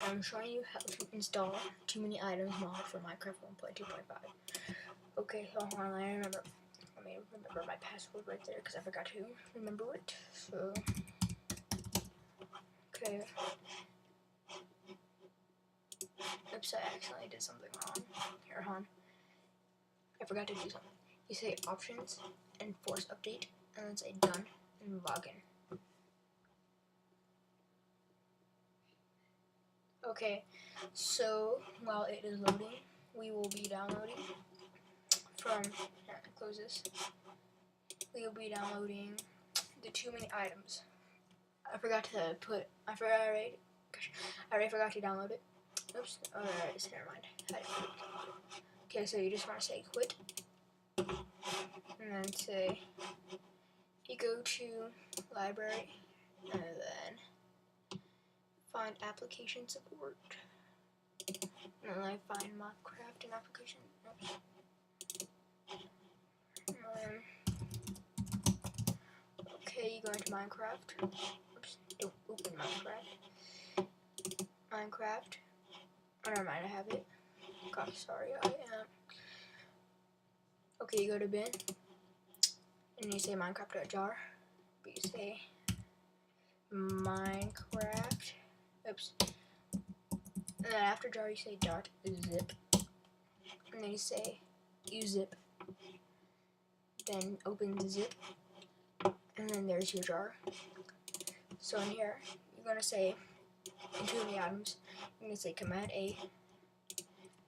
I'm showing you how to install Too Many Items mod for Minecraft 1.2.5. Okay, so hold on, let me remember my password right there because I forgot to remember it. So, okay. Oops, I accidentally did something wrong. Here, hon. I forgot to do something. You say options and force update, and then say done and login. Okay, so while it is loading, we will be downloading from, close this, we will be downloading the Too Many Items. I already forgot to download it. Oops, alright, so never mind. Okay, so you just want to say quit, and then say, you go to library, and then find application support, and then I find Minecraft and application. Oops. Okay, you go into Minecraft. Oops, don't open Minecraft. Minecraft. Oh, never mind, I have it. God, sorry, I am. Okay, you go to bin, and you say Minecraft.jar. But you say Minecraft. Oops. And then after jar, you say .zip. And then you say uzip. Then open the zip. And then there's your jar. So in here, you're going to say, in Too Many Items, you're going to say Command A,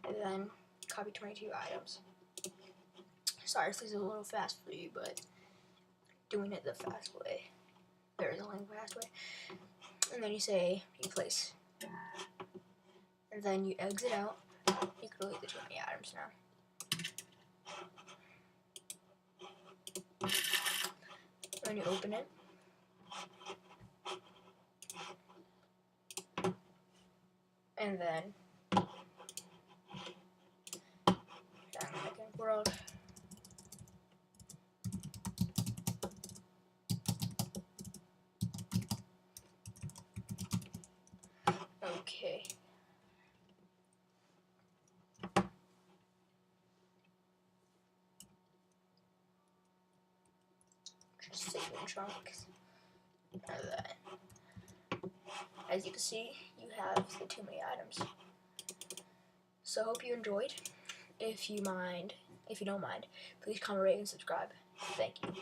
and then copy 22 items. Sorry if this is a little fast for you, but doing it the fast way. There is only a fast way. And then you say replace. And then you exit out. You can delete the Too Many Items now. When you open it, and then Second World. Okay. Just save in chunks. As you can see, you have the Too Many Items. So hope you enjoyed. If you don't mind, please comment, rate, and subscribe. Thank you.